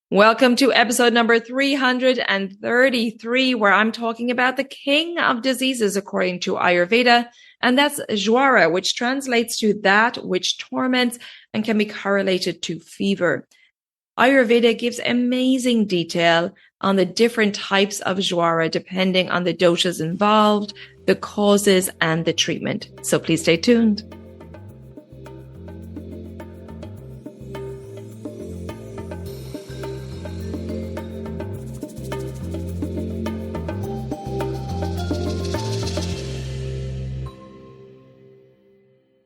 Welcome to episode number 333, where I'm talking about the king of diseases according to Ayurveda, and that's Jwara, which translates to that which torments and can be correlated to fever. Ayurveda gives amazing detail on the different types of Jwara depending on the doshas involved, the causes, and the treatment. So please stay tuned.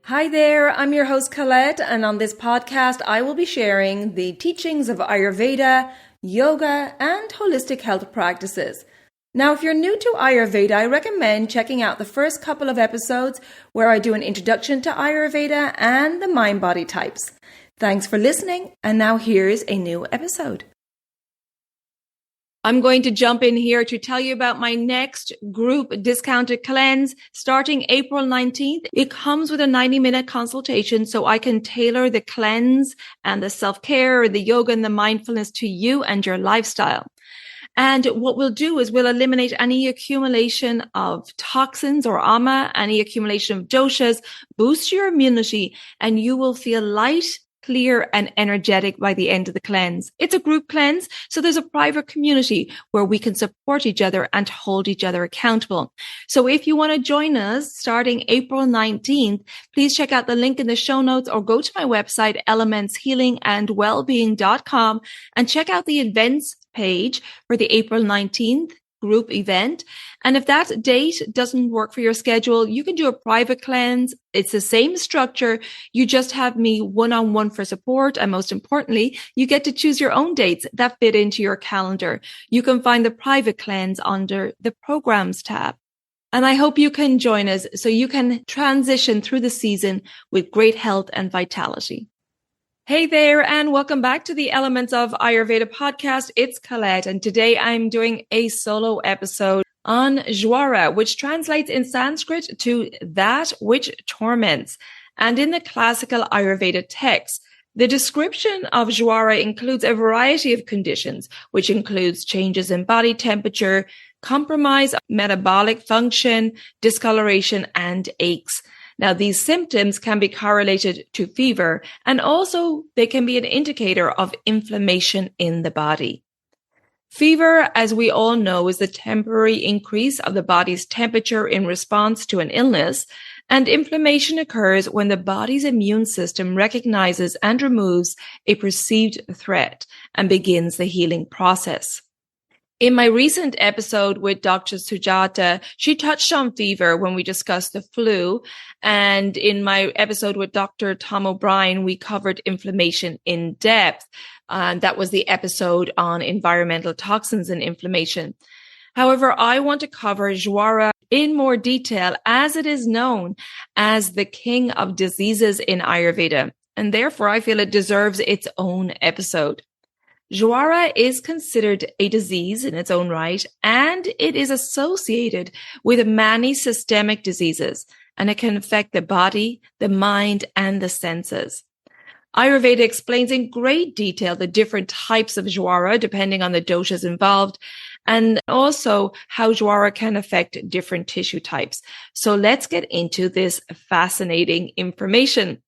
Hi there, I'm your host Colette, and on this podcast I will be sharing the teachings of Ayurveda, yoga, and holistic health practices. Now, if you're new to Ayurveda, I recommend checking out the first couple of episodes where I do an introduction to Ayurveda and the mind-body types. Thanks for listening, and now here's a new episode. I'm going to jump in here to tell you about my next group discounted cleanse starting April 19th. It comes with a 90-minute consultation so I can tailor the cleanse and the self-care, the yoga and the mindfulness to you and your lifestyle. And what we'll do is we'll eliminate any accumulation of toxins or ama, any accumulation of doshas, boost your immunity, and you will feel light, clear, and energetic by the end of the cleanse. It's a group cleanse, so there's a private community where we can support each other and hold each other accountable. So if you want to join us starting April 19th, please check out the link in the show notes or go to my website, elementshealingandwellbeing.com, and check out the events page for the April 19th group event. And if that date doesn't work for your schedule, you can do a private cleanse. It's the same structure. You just have me one-on-one for support. And most importantly, you get to choose your own dates that fit into your calendar. You can find the private cleanse under the programs tab. And I hope you can join us so you can transition through the season with great health and vitality. Hey there, and welcome back to the Elements of Ayurveda podcast. It's Colette, and today I'm doing a solo episode on Jwara, which translates in Sanskrit to that which torments. And in the classical Ayurveda text, the description of Jwara includes a variety of conditions, which includes changes in body temperature, compromise of metabolic function, discoloration, and aches. Now, these symptoms can be correlated to fever, and also they can be an indicator of inflammation in the body. Fever, as we all know, is the temporary increase of the body's temperature in response to an illness, and inflammation occurs when the body's immune system recognizes and removes a perceived threat and begins the healing process. In my recent episode with Dr. Sujata, she touched on fever when we discussed the flu. And in my episode with Dr. Tom O'Brien, we covered inflammation in depth. And that was the episode on environmental toxins and inflammation. However, I want to cover Jwara in more detail as it is known as the king of diseases in Ayurveda. And therefore, I feel it deserves its own episode. Jwara is considered a disease in its own right, and it is associated with many systemic diseases, and it can affect the body, the mind, and the senses. Ayurveda explains in great detail the different types of Jwara depending on the doshas involved, and also how Jwara can affect different tissue types. So let's get into this fascinating information.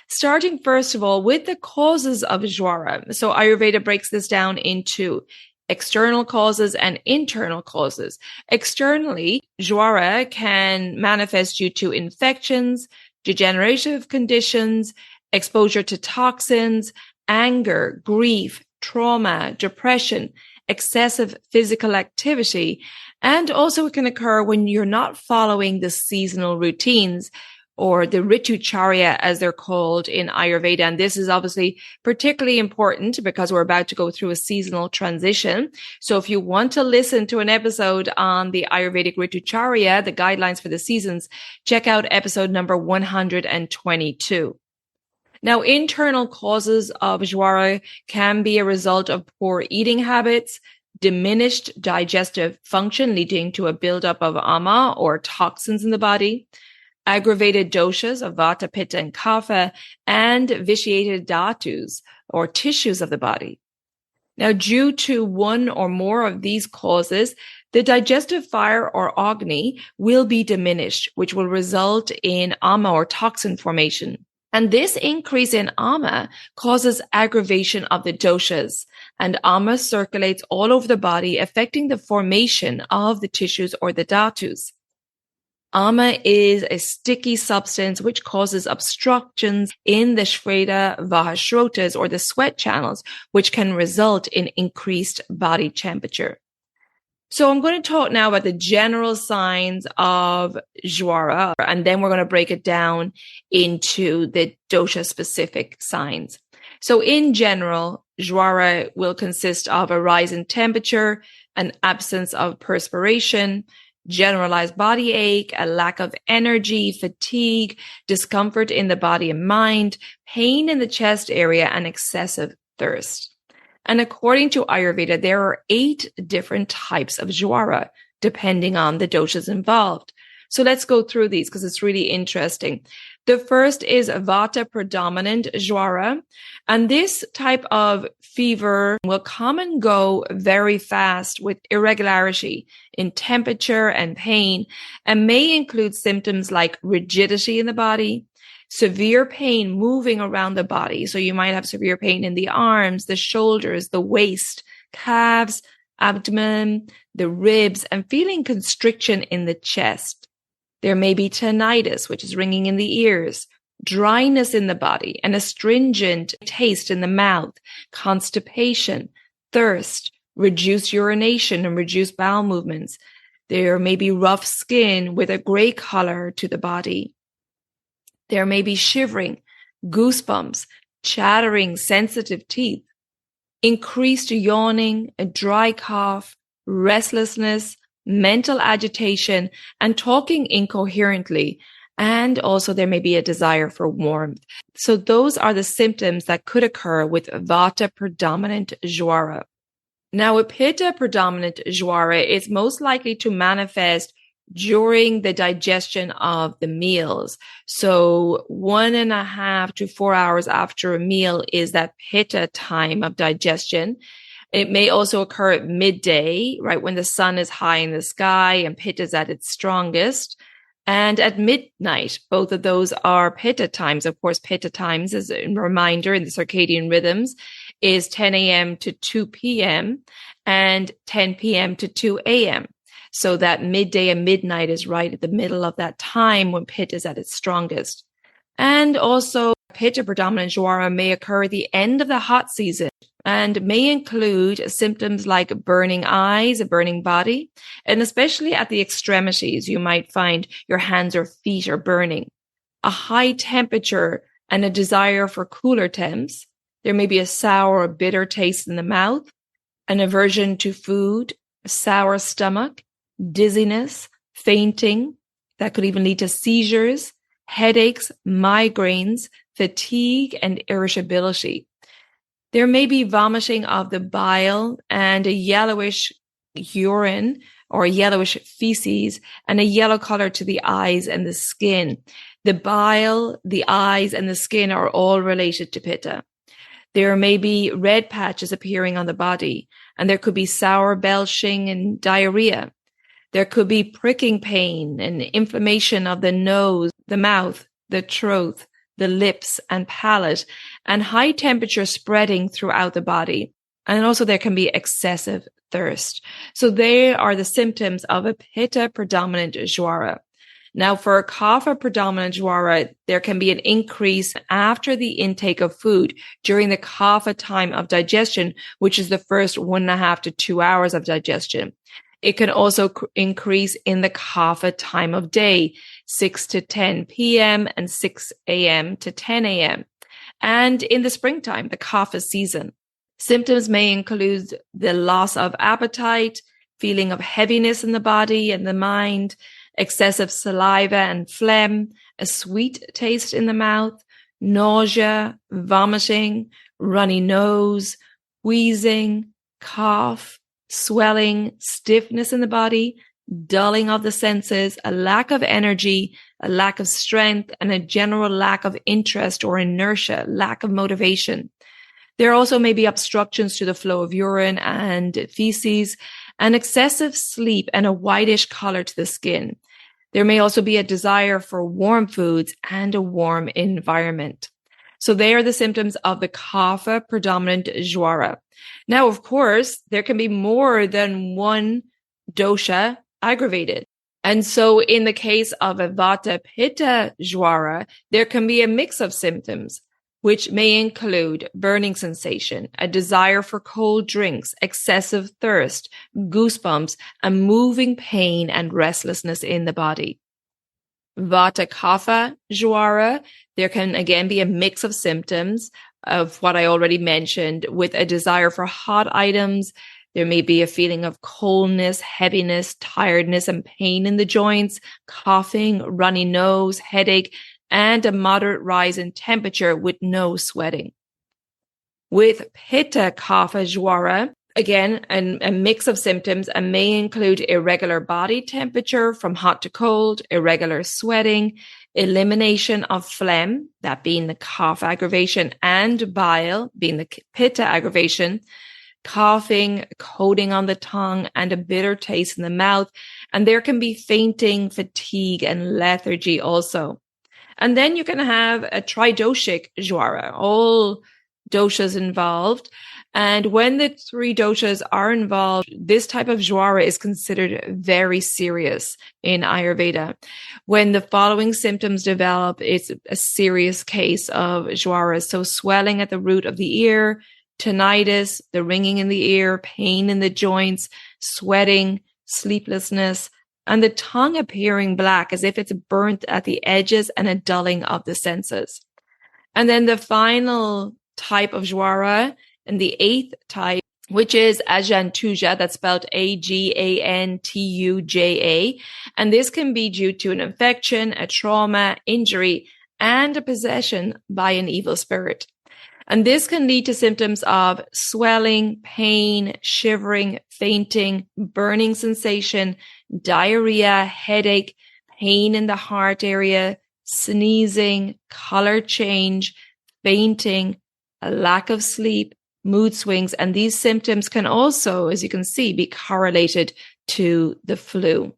Starting first of all with the causes of Jwara. So Ayurveda breaks this down into external causes and internal causes. Externally, Jwara can manifest due to infections, degenerative conditions, exposure to toxins, anger, grief, trauma, depression, excessive physical activity, and also it can occur when you're not following the seasonal routines, or the Ritucharya as they're called in Ayurveda. And this is obviously particularly important because we're about to go through a seasonal transition. So if you want to listen to an episode on the Ayurvedic Ritucharya, the guidelines for the seasons, check out episode number 122. Now, internal causes of Jwara can be a result of poor eating habits, diminished digestive function leading to a buildup of ama or toxins in the body, aggravated doshas of vata, pitta, and kapha, and vitiated dhatus or tissues of the body. Now, due to one or more of these causes, the digestive fire or agni will be diminished, which will result in ama or toxin formation. And this increase in ama causes aggravation of the doshas, and ama circulates all over the body, affecting the formation of the tissues or the dhatus. Ama is a sticky substance which causes obstructions in the Shveta Vahashrotas or the sweat channels, which can result in increased body temperature. So I'm going to talk now about the general signs of Jwara, and then we're going to break it down into the dosha-specific signs. So in general, Jwara will consist of a rise in temperature, an absence of perspiration, generalized body ache, a lack of energy, fatigue, discomfort in the body and mind, pain in the chest area, and excessive thirst. And according to Ayurveda, there are 8 different types of Jwara, depending on the doshas involved. So let's go through these because it's really interesting. The first is Vata predominant Jwara. And this type of fever will come and go very fast with irregularity in temperature and pain, and may include symptoms like rigidity in the body, severe pain moving around the body. So you might have severe pain in the arms, the shoulders, the waist, calves, abdomen, the ribs, and feeling constriction in the chest. There may be tinnitus, which is ringing in the ears, dryness in the body, an astringent taste in the mouth, constipation, thirst, reduced urination and reduced bowel movements. There may be rough skin with a gray color to the body. There may be shivering, goosebumps, chattering, sensitive teeth, increased yawning, a dry cough, restlessness, mental agitation, and talking incoherently. And also there may be a desire for warmth. So those are the symptoms that could occur with Vata predominant Jwara. Now, with Pitta predominant Jwara, it's most likely to manifest during the digestion of the meals. So 1.5 to 4 hours after a meal is that Pitta time of digestion. It may also occur at midday, right when the sun is high in the sky and Pitta is at its strongest. And at midnight, both of those are Pitta times. Of course, Pitta times, as a reminder in the circadian rhythms, is 10 a.m. to 2 p.m. and 10 p.m. to 2 a.m. So that midday and midnight is right at the middle of that time when Pitta is at its strongest. And also, Pitta predominant Jwara may occur at the end of the hot season and may include symptoms like burning eyes, a burning body, and especially at the extremities, you might find your hands or feet are burning, a high temperature and a desire for cooler temps. There may be a sour or bitter taste in the mouth, an aversion to food, a sour stomach, dizziness, fainting. That could even lead to seizures, headaches, migraines, fatigue, and irritability. There may be vomiting of the bile and a yellowish urine or yellowish feces and a yellow color to the eyes and the skin. The bile, the eyes, and the skin are all related to Pitta. There may be red patches appearing on the body, and there could be sour belching and diarrhea. There could be pricking pain and inflammation of the nose, the mouth, the throat, the lips and palate, and high temperature spreading throughout the body. And also there can be excessive thirst. So they are the symptoms of a Pitta predominant Jwara. Now for a Kapha predominant Jwara, there can be an increase after the intake of food during the Kapha time of digestion, which is the first 1.5 to 2 hours of digestion. It can also increase in the Kapha time of day, 6 to 10 p.m. and 6 a.m. to 10 a.m. And in the springtime, the Kapha season. Symptoms may include the loss of appetite, feeling of heaviness in the body and the mind, excessive saliva and phlegm, a sweet taste in the mouth, nausea, vomiting, runny nose, wheezing, cough, swelling, stiffness in the body, dulling of the senses, a lack of energy, a lack of strength, and a general lack of interest or inertia, lack of motivation. There also may be obstructions to the flow of urine and feces, and excessive sleep and a whitish color to the skin. There may also be a desire for warm foods and a warm environment. So they are the symptoms of the kapha predominant Jwara. Now, of course, there can be more than one dosha aggravated. And so in the case of a vata pitta Jwara, there can be a mix of symptoms, which may include burning sensation, a desire for cold drinks, excessive thirst, goosebumps, and moving pain and restlessness in the body. Vata kapha Jwara, there can again be a mix of symptoms of what I already mentioned, with a desire for hot items. There may be a feeling of coldness, heaviness, tiredness, and pain in the joints, coughing, runny nose, headache, and a moderate rise in temperature with no sweating. With pitta kapha Jwara, again, a mix of symptoms and may include irregular body temperature from hot to cold, irregular sweating, elimination of phlegm, that being the kapha aggravation, and bile, being the pitta aggravation, coughing, coating on the tongue, and a bitter taste in the mouth. And there can be fainting, fatigue, and lethargy also. And then you can have a tridoshic Jwara, all doshas involved. And when the three doshas are involved, this type of Jwara is considered very serious in Ayurveda. When the following symptoms develop, it's a serious case of Jwara. So swelling at the root of the ear, tinnitus, the ringing in the ear, pain in the joints, sweating, sleeplessness, and the tongue appearing black as if it's burnt at the edges, and a dulling of the senses. And then the final type of Jwara, and the eighth type, which is Ajantuja, that's spelled Agantuja. And this can be due to an infection, a trauma, injury, and a possession by an evil spirit. And this can lead to symptoms of swelling, pain, shivering, fainting, burning sensation, diarrhea, headache, pain in the heart area, sneezing, color change, fainting, a lack of sleep, mood swings. And these symptoms can also, as you can see, be correlated to the flu.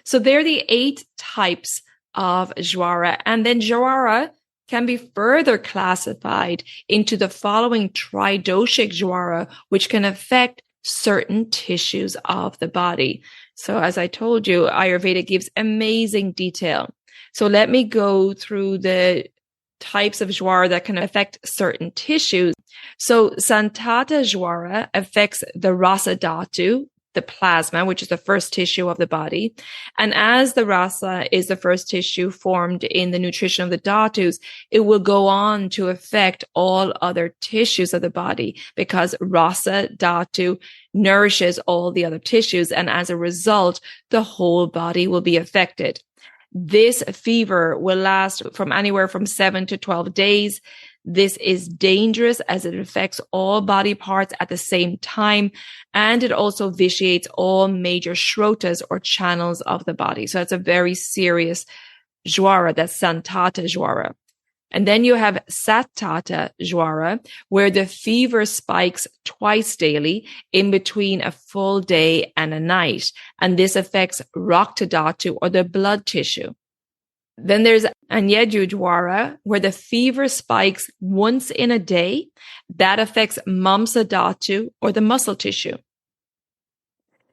So they're the 8 types of Jwara. And then Jwara can be further classified into the following tridoshic Jwara, which can affect certain tissues of the body. So as I told you, Ayurveda gives amazing detail. So let me go through the types of Jwara that can affect certain tissues. So Santata Jwara affects the rasa dhatu, the plasma, which is the first tissue of the body. And as the rasa is the first tissue formed in the nutrition of the dhatus, it will go on to affect all other tissues of the body, because rasa dhatu nourishes all the other tissues. And as a result, the whole body will be affected. This fever will last from anywhere from 7 to 12 days. This is dangerous as it affects all body parts at the same time, and it also vitiates all major shrotas or channels of the body. So it's a very serious Jwara, that's Santata Jwara. And then you have Sattata Jwara, where the fever spikes twice daily in between a full day and a night. And this affects Rakta Dhatu, or the blood tissue. Then there's Anyeju Jwara, where the fever spikes once in a day. That affects Mamsa Dhatu, or the muscle tissue.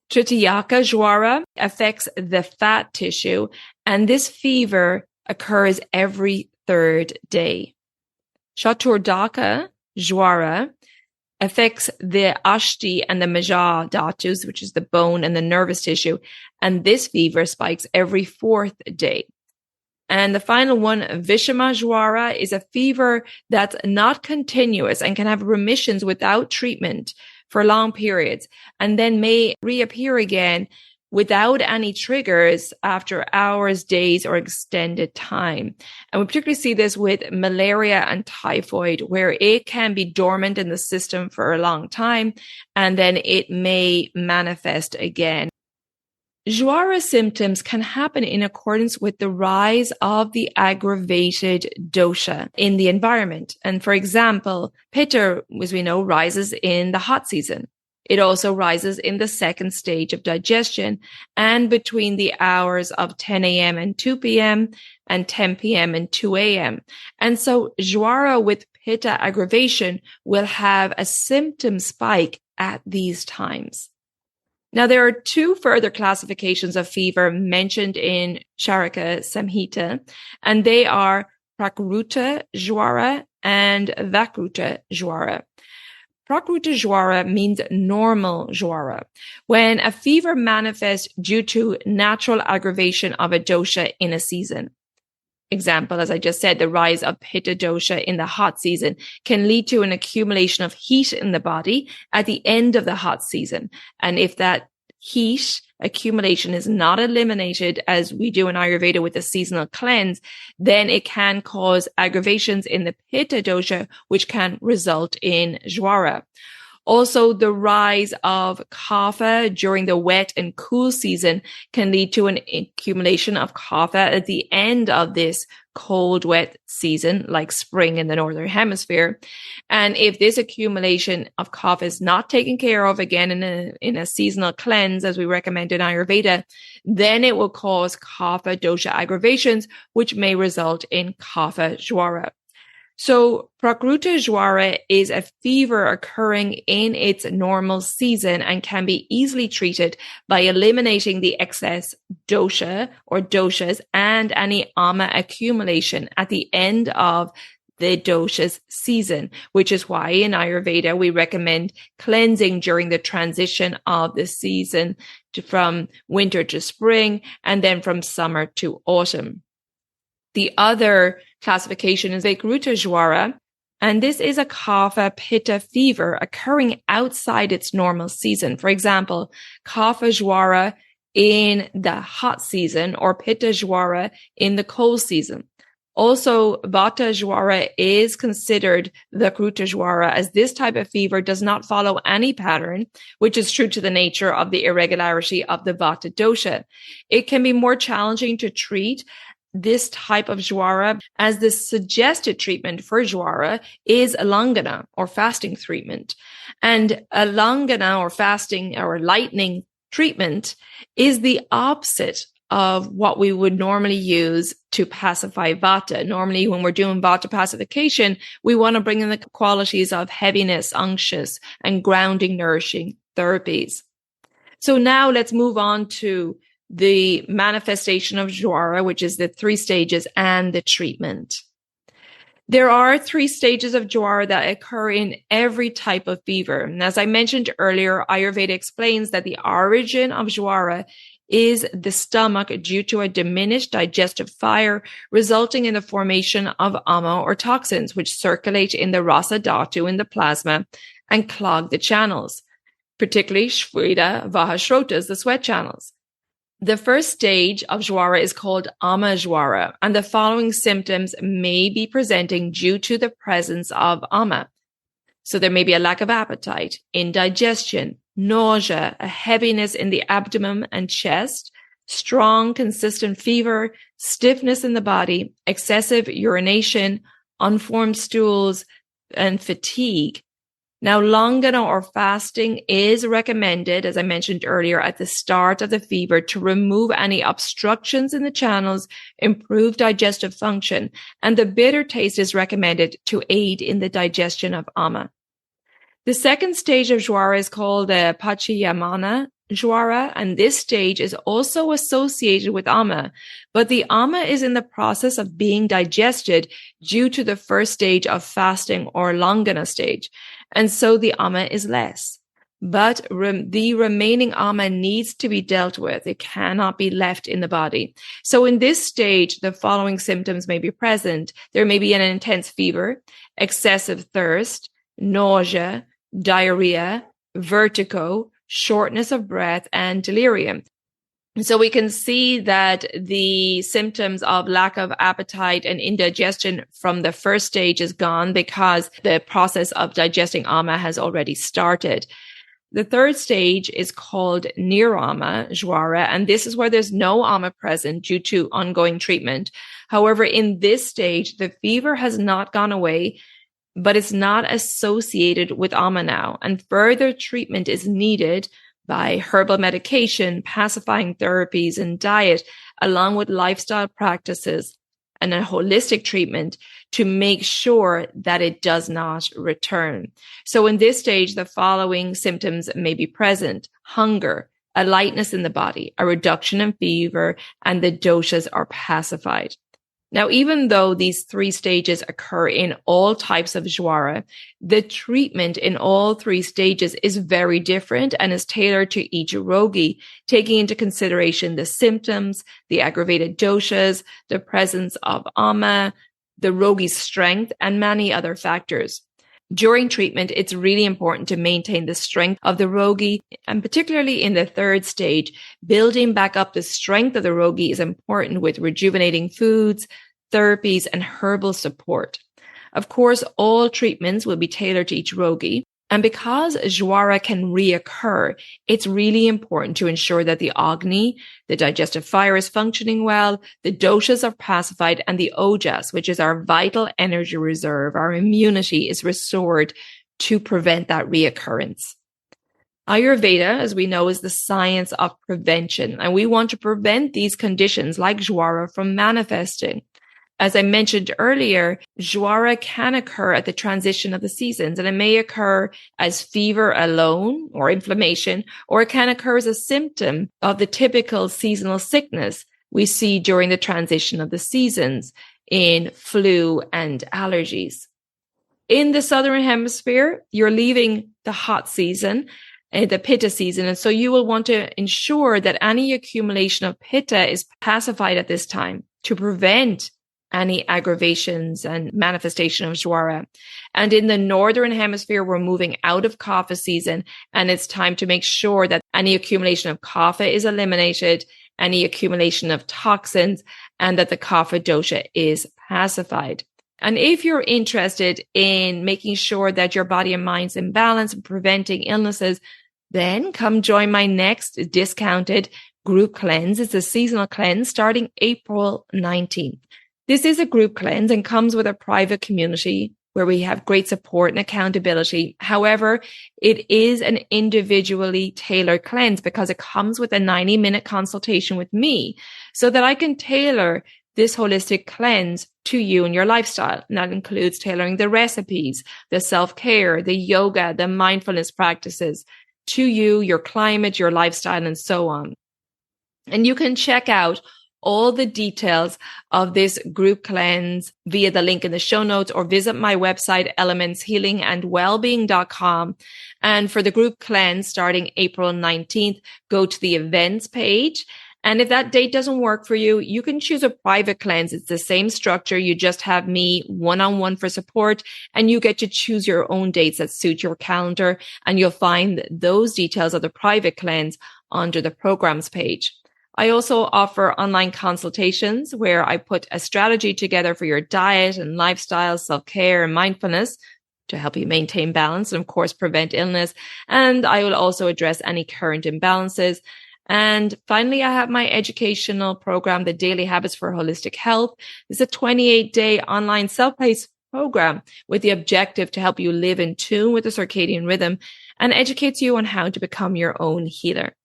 Tritiyaka Jwara affects the fat tissue, and this fever occurs every 3rd day. Chaturdaka Jwara affects the Ashti and the Maja Dhatus, which is the bone and the nervous tissue, and this fever spikes every 4th day. And the final one, Vishama Jwara, is a fever that's not continuous and can have remissions without treatment for long periods, and then may reappear again without any triggers after hours, days, or extended time. And we particularly see this with malaria and typhoid, where it can be dormant in the system for a long time, and then it may manifest again. Jwara symptoms can happen in accordance with the rise of the aggravated dosha in the environment. And for example, Pitta, as we know, rises in the hot season. It also rises in the second stage of digestion and between the hours of 10 a.m. and 2 p.m. and 10 p.m. and 2 a.m. And so Jwara with Pitta aggravation will have a symptom spike at these times. Now, there are two further classifications of fever mentioned in Charaka Samhita, and they are Prakruta Jwara and Vaikruta Jwara. Prakruta Jwara means normal Jwara, when a fever manifests due to natural aggravation of a dosha in a season. Example, as I just said, the rise of Pitta dosha in the hot season can lead to an accumulation of heat in the body at the end of the hot season. And if that heat accumulation is not eliminated, as we do in Ayurveda with the seasonal cleanse, then it can cause aggravations in the Pitta dosha, which can result in Jwara. Also, the rise of kapha during the wet and cool season can lead to an accumulation of kapha at the end of this cold, wet season, like spring in the northern hemisphere. And if this accumulation of kapha is not taken care of again in a seasonal cleanse, as we recommend in Ayurveda, then it will cause kapha dosha aggravations, which may result in kapha Jwara. So Prakruta Jwara is a fever occurring in its normal season and can be easily treated by eliminating the excess dosha or doshas and any ama accumulation at the end of the dosha's season, which is why in Ayurveda we recommend cleansing during the transition of the season from winter to spring and then from summer to autumn. The other classification is vaikruta Jwara, and this is a kapha pitta fever occurring outside its normal season. For example, kapha Jwara in the hot season or pitta Jwara in the cold season. Also, vata Jwara is considered vaikruta Jwara, as this type of fever does not follow any pattern, which is true to the nature of the irregularity of the vata dosha. It can be more challenging to treat this type of Jwara, as the suggested treatment for Jwara is Alangana or fasting treatment. And Alangana or fasting or lightening treatment is the opposite of what we would normally use to pacify vata. Normally, when we're doing vata pacification, we want to bring in the qualities of heaviness, anxious, and grounding, nourishing therapies. So now let's move on to the manifestation of Jwara, which is the 3 stages, and the treatment. There are 3 stages of Jwara that occur in every type of fever. And as I mentioned earlier, Ayurveda explains that the origin of Jwara is the stomach due to a diminished digestive fire, resulting in the formation of ama or toxins, which circulate in the rasa dhatu in the plasma and clog the channels, particularly shveda, vahashrotas, the sweat channels. The first stage of Jwara is called ama Jwara, and the following symptoms may be presenting due to the presence of ama. So there may be a lack of appetite, indigestion, nausea, a heaviness in the abdomen and chest, strong, consistent fever, stiffness in the body, excessive urination, unformed stools, and fatigue. Now, langana or fasting is recommended, as I mentioned earlier, at the start of the fever to remove any obstructions in the channels, improve digestive function, and the bitter taste is recommended to aid in the digestion of ama. The second stage of Jwara is called the Pachiyamana Jwara, and this stage is also associated with ama, but the ama is in the process of being digested due to the first stage of fasting or langana stage. And so the ama is less, but the remaining ama needs to be dealt with. It cannot be left in the body. So in this stage, the following symptoms may be present. There may be an intense fever, excessive thirst, nausea, diarrhea, vertigo, shortness of breath, and delirium. So we can see that the symptoms of lack of appetite and indigestion from the first stage is gone because the process of digesting ama has already started. The third stage is called Nirama Jwara, and this is where there's no ama present due to ongoing treatment. However, in this stage, the fever has not gone away, but it's not associated with ama now, and further treatment is needed by herbal medication, pacifying therapies, and diet, along with lifestyle practices and a holistic treatment to make sure that it does not return. So in this stage, the following symptoms may be present: hunger, a lightness in the body, a reduction in fever, and the doshas are pacified. Now, even though these three stages occur in all types of Jwara, the treatment in all three stages is very different and is tailored to each rogi, taking into consideration the symptoms, the aggravated doshas, the presence of ama, the rogi's strength, and many other factors. During treatment, it's really important to maintain the strength of the rogi, and particularly in the third stage, building back up the strength of the rogi is important with rejuvenating foods, therapies, and herbal support. Of course, all treatments will be tailored to each rogi, and because Jwara can reoccur, it's really important to ensure that the Agni, the digestive fire, is functioning well, the doshas are pacified, and the ojas, which is our vital energy reserve, our immunity, is restored to prevent that reoccurrence. Ayurveda, as we know, is the science of prevention, and we want to prevent these conditions like Jwara from manifesting. As I mentioned earlier, Jwara can occur at the transition of the seasons, and it may occur as fever alone or inflammation, or it can occur as a symptom of the typical seasonal sickness we see during the transition of the seasons in flu and allergies. In the Southern Hemisphere, you're leaving the hot season, the pitta season, and so you will want to ensure that any accumulation of pitta is pacified at this time to prevent any aggravations and manifestation of Jwara. And in the Northern Hemisphere, we're moving out of kapha season, and it's time to make sure that any accumulation of kapha is eliminated, any accumulation of toxins, and that the kapha dosha is pacified. And if you're interested in making sure that your body and mind's in balance and preventing illnesses, then come join my next discounted group cleanse. It's a seasonal cleanse starting April 19th. This is a group cleanse and comes with a private community where we have great support and accountability. However, it is an individually tailored cleanse because it comes with a 90-minute consultation with me so that I can tailor this holistic cleanse to you and your lifestyle. And that includes tailoring the recipes, the self-care, the yoga, the mindfulness practices to you, your climate, your lifestyle, and so on. And you can check out all the details of this group cleanse via the link in the show notes, or visit my website, elementshealingandwellbeing.com. And for the group cleanse starting April 19th, go to the events page. And if that date doesn't work for you, you can choose a private cleanse. It's the same structure. You just have me one-on-one for support, and you get to choose your own dates that suit your calendar. And you'll find those details of the private cleanse under the programs page. I also offer online consultations where I put a strategy together for your diet and lifestyle, self-care, and mindfulness to help you maintain balance and, of course, prevent illness. And I will also address any current imbalances. And finally, I have my educational program, The Daily Habits for Holistic Health. It's a 28-day online self-paced program with the objective to help you live in tune with the circadian rhythm and educates you on how to become your own healer.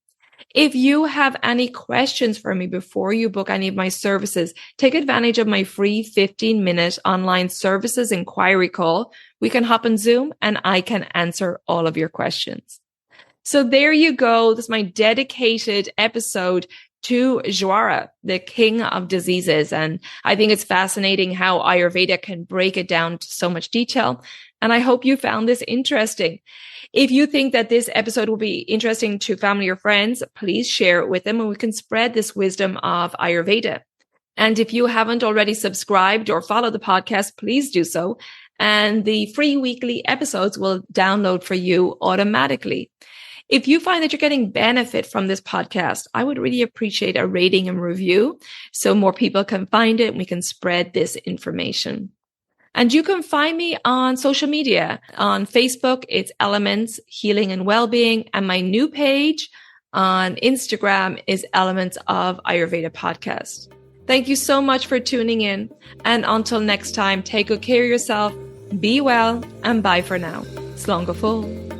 If you have any questions for me before you book any of my services, take advantage of my free 15-minute online Services Enquiry Call. We can hop on Zoom and I can answer all of your questions. So there you go. This is my dedicated episode to Jwara, the king of diseases. And I think it's fascinating how Ayurveda can break it down to so much detail. And I hope you found this interesting. If you think that this episode will be interesting to family or friends, please share it with them and we can spread this wisdom of Ayurveda. And if you haven't already subscribed or followed the podcast, please do so. And the free weekly episodes will download for you automatically. If you find that you're getting benefit from this podcast, I would really appreciate a rating and review so more people can find it and we can spread this information. And you can find me on social media. On Facebook, it's Elements Healing and Wellbeing. And my new page on Instagram is Elements of Ayurveda Podcast. Thank you so much for tuning in. And until next time, take good care of yourself, be well, and bye for now. Slán go fóill.